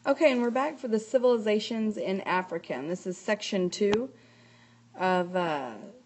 Okay, and we're back for the civilizations in Africa, and this is section 2 of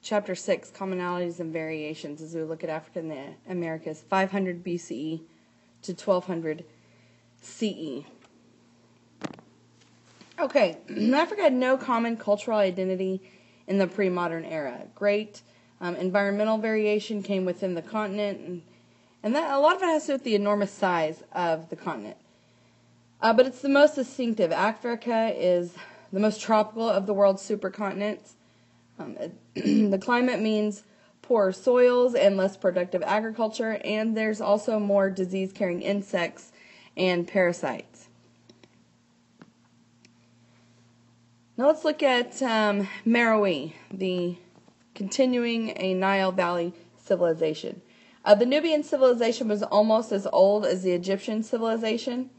chapter 6, commonalities and variations, as we look at Africa and the Americas, 500 BCE to 1200 CE. Okay, Africa had no common cultural identity in the pre-modern era. Great environmental variation came within the continent, and that a lot of it has to do with the enormous size of the continent. But it's the most distinctive. Africa is the most tropical of the world's supercontinents. The climate means poorer soils and less productive agriculture, and there's also more disease-carrying insects and parasites. Now let's look at Meroë, the continuing a Nile Valley civilization. The Nubian civilization was almost as old as the Egyptian civilization.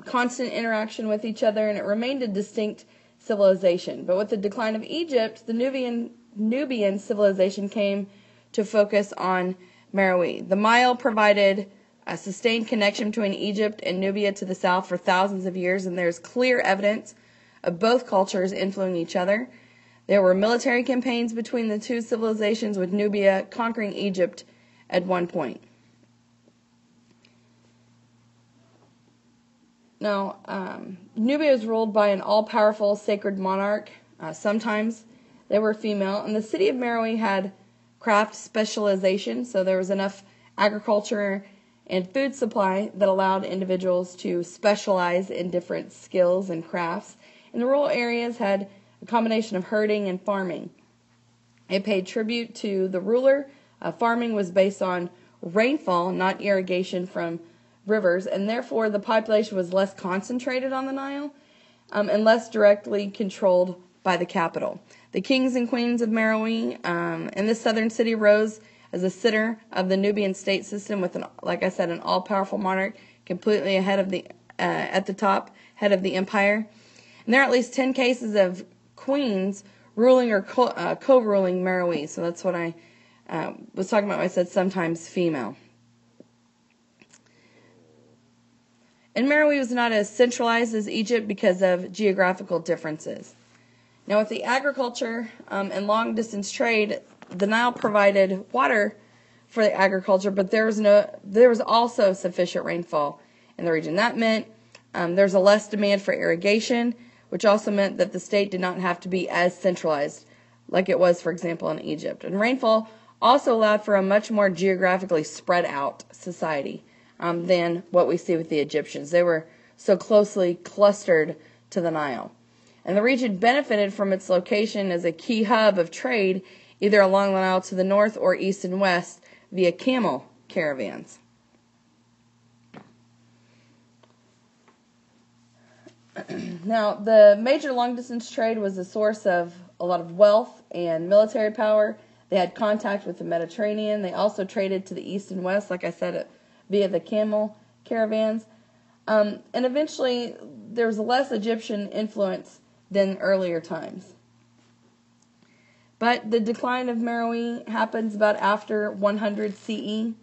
Constant interaction with each other, and it remained a distinct civilization. But with the decline of Egypt, the Nubian civilization came to focus on Meroë. The Nile provided a sustained connection between Egypt and Nubia to the south for thousands of years, and there's clear evidence of both cultures influencing each other. There were military campaigns between the two civilizations, with Nubia conquering Egypt at one point. Now, Nubia was ruled by an all-powerful sacred monarch. Sometimes they were female. And the city of Meroë had craft specialization, so there was enough agriculture and food supply that allowed individuals to specialize in different skills and crafts. And the rural areas had a combination of herding and farming. It paid tribute to the ruler. Farming was based on rainfall, not irrigation from rivers, and therefore the population was less concentrated on the Nile and less directly controlled by the capital. The kings and queens of Meroë and this southern city rose as a center of the Nubian state system with, like I said, an all-powerful monarch completely ahead of at the top, head of the empire. And there are at least 10 cases of queens ruling or co-ruling Meroë, so that's what I was talking about when I said sometimes female. And Meroë was not as centralized as Egypt because of geographical differences. Now, with the agriculture and long-distance trade, the Nile provided water for the agriculture, but there was also sufficient rainfall in the region. That meant there's a less demand for irrigation, which also meant that the state did not have to be as centralized like it was, for example, in Egypt. And rainfall also allowed for a much more geographically spread out society than what we see with the Egyptians. They were so closely clustered to the Nile. And the region benefited from its location as a key hub of trade, either along the Nile to the north or east and west via camel caravans. Now, the major long-distance trade was a source of a lot of wealth and military power. They had contact with the Mediterranean. They also traded to the east and west, like I said, via the camel caravans. And eventually, there was less Egyptian influence than earlier times. But the decline of Meroë happens about after 100 CE.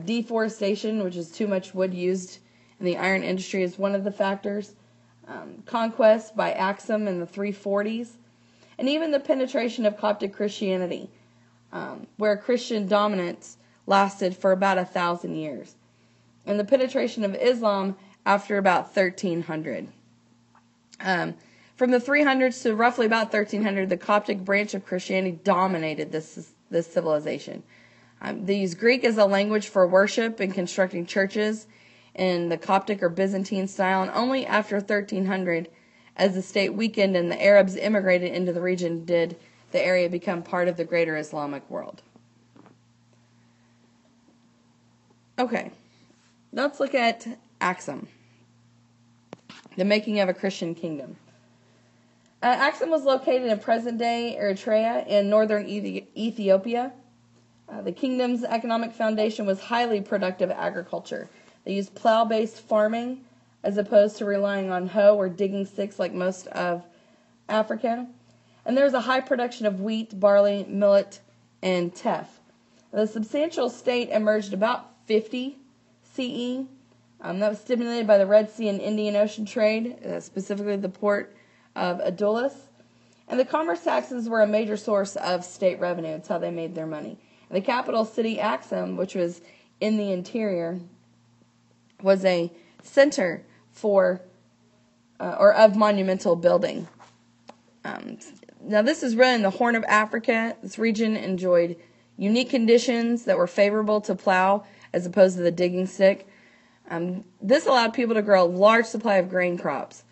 Deforestation, which is too much wood used in the iron industry, is one of the factors. Conquest by Axum in the 340s. And even the penetration of Coptic Christianity, where Christian dominance lasted for about 1,000 years. And the penetration of Islam after about 1300. From the 300s to roughly about 1300, the Coptic branch of Christianity dominated this civilization. They used Greek as a language for worship and constructing churches in the Coptic or Byzantine style, and only after 1300, as the state weakened and the Arabs immigrated into the region, did the area become part of the greater Islamic world. Okay, let's look at Axum, the making of a Christian kingdom. Axum was located in present-day Eritrea and northern Ethiopia. The kingdom's economic foundation was highly productive agriculture. They used plow-based farming as opposed to relying on hoe or digging sticks like most of Africa. And there was a high production of wheat, barley, millet, and teff. The substantial state emerged about 50 CE, That was stimulated by the Red Sea and Indian Ocean trade, specifically the port of Adulis. And the commerce taxes were a major source of state revenue. It's how they made their money. And the capital city, Axum, which was in the interior, was a center for or of monumental building. Now this is really in the Horn of Africa. This region enjoyed unique conditions that were favorable to plow as opposed to the digging stick. This allowed people to grow a large supply of grain crops.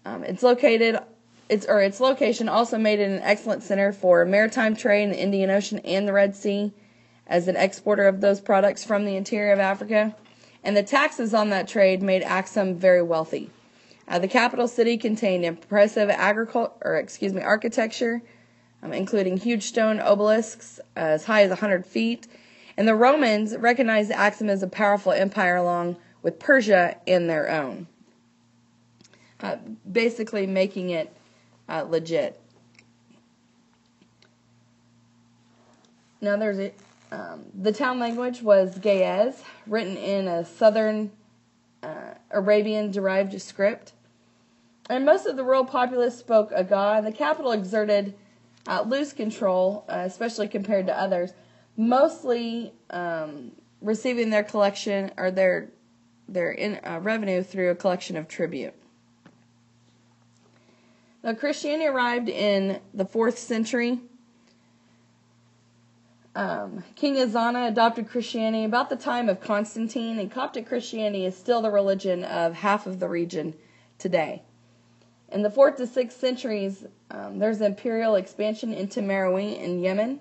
Its location also made it an excellent center for maritime trade in the Indian Ocean and the Red Sea as an exporter of those products from the interior of Africa. And the taxes on that trade made Axum very wealthy. The capital city contained impressive architecture, including huge stone obelisks as high as 100 feet. And the Romans recognized Axum as a powerful empire along with Persia in their own, basically making it legit. Now the town language was Ge'ez, written in a southern Arabian-derived script. And most of the rural populace spoke Aga, and the capital exerted loose control, especially compared to others, mostly receiving their collection or their revenue through a collection of tribute. Now, Christianity arrived in the 4th century. King Azana adopted Christianity about the time of Constantine, and Coptic Christianity is still the religion of half of the region today. In the 4th to 6th centuries, there's imperial expansion into Meroë in Yemen.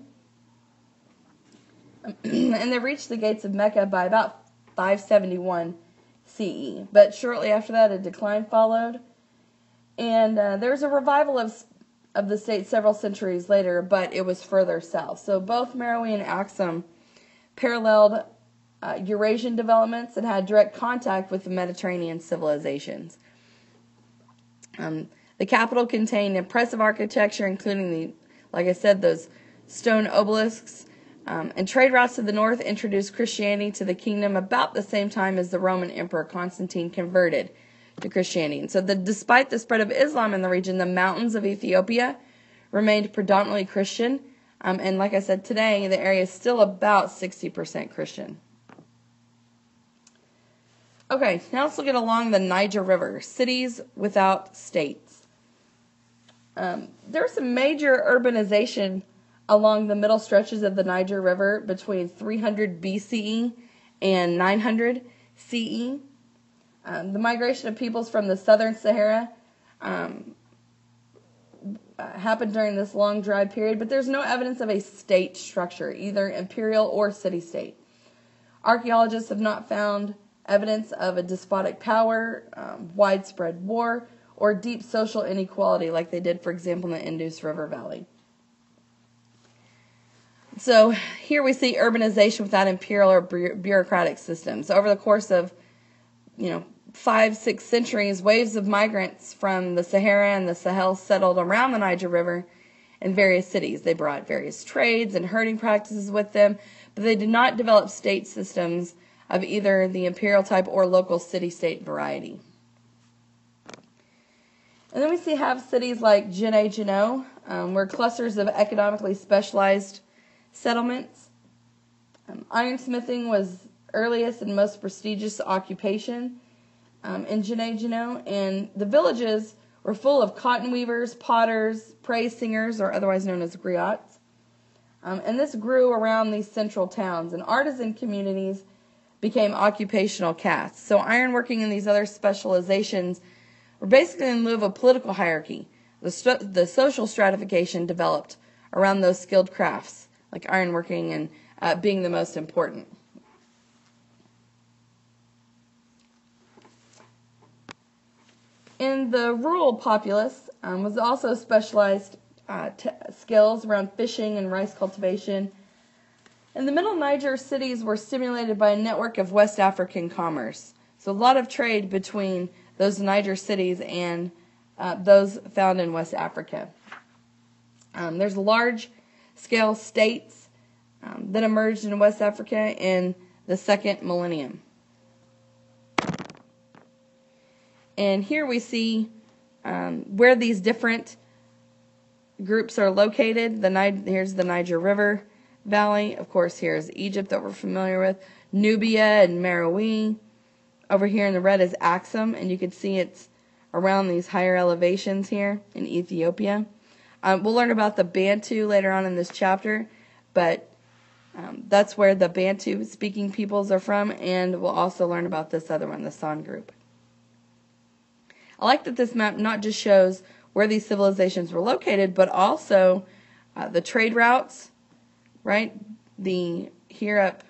And they reached the gates of Mecca by about 571 CE. But shortly after that, a decline followed. And there was a revival of the state several centuries later, but it was further south. So both Meroë and Axum paralleled Eurasian developments and had direct contact with the Mediterranean civilizations. The capital contained impressive architecture, including like I said, those stone obelisks. And trade routes to the north introduced Christianity to the kingdom about the same time as the Roman Emperor Constantine converted to Christianity. And so despite the spread of Islam in the region, the mountains of Ethiopia remained predominantly Christian. And like I said, today the area is still about 60% Christian. Okay, now let's look at along the Niger River, cities without states. There was some major urbanization along the middle stretches of the Niger River between 300 BCE and 900 CE. The migration of peoples from the southern Sahara happened during this long dry period, but there's no evidence of a state structure, either imperial or city-state. Archaeologists have not found evidence of a despotic power, widespread war, or deep social inequality like they did, for example, in the Indus River Valley. So here we see urbanization without imperial or bureaucratic systems. Over the course of, 5-6 centuries, waves of migrants from the Sahara and the Sahel settled around the Niger River in various cities. They brought various trades and herding practices with them, but they did not develop state systems of either the imperial type or local city-state variety. And then we have cities like Gine, where clusters of economically specialized settlements. Ironsmithing was earliest and most prestigious occupation in Gine, and the villages were full of cotton weavers, potters, praise singers, or otherwise known as griots. And this grew around these central towns, and artisan communities became occupational castes. So ironworking and these other specializations were basically in lieu of a political hierarchy. The social stratification developed around those skilled crafts, like ironworking and being the most important. In the rural populace was also specialized skills around fishing and rice cultivation. And the Middle Niger cities were stimulated by a network of West African commerce. So a lot of trade between those Niger cities and those found in West Africa. There's large-scale states that emerged in West Africa in the second millennium. And here we see where these different groups are located. Here's the Niger River Valley. Of course, here's Egypt that we're familiar with. Nubia and Meroë. Over here in the red is Axum, and you can see it's around these higher elevations here in Ethiopia. We'll learn about the Bantu later on in this chapter, but that's where the Bantu speaking peoples are from, and we'll also learn about this other one, the San group. I like that this map not just shows where these civilizations were located, but also the trade routes, right? Here up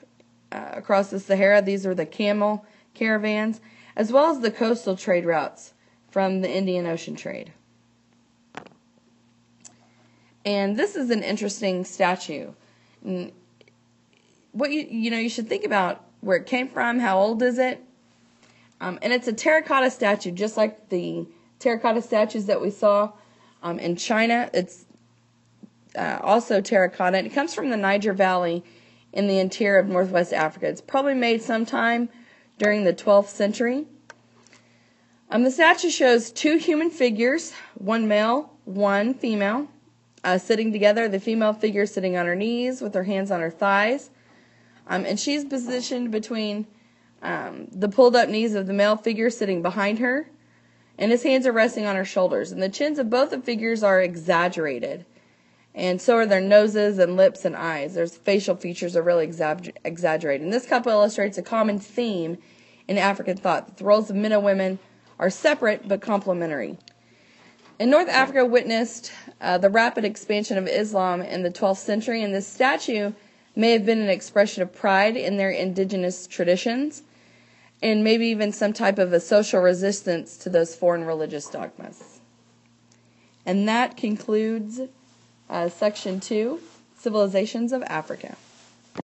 across the Sahara, these are the camel caravans, as well as the coastal trade routes from the Indian Ocean trade. And this is an interesting statue. And what you should think about where it came from, how old is it? And it's a terracotta statue, just like the terracotta statues that we saw in China. It's also terracotta. It comes from the Niger Valley in the interior of northwest Africa. It's probably made sometime during the 12th century. The statue shows two human figures, one male, one female, sitting together. The female figure sitting on her knees with her hands on her thighs. And she's positioned between the pulled up knees of the male figure sitting behind her, and his hands are resting on her shoulders. And the chins of both the figures are exaggerated, and so are their noses and lips and eyes. Their facial features are really exaggerated. And this couple illustrates a common theme in African thought, that the roles of men and women are separate but complementary. And North Africa witnessed the rapid expansion of Islam in the 12th century, and this statue may have been an expression of pride in their indigenous traditions, and maybe even some type of a social resistance to those foreign religious dogmas. And that concludes Section 2, Civilizations of Africa.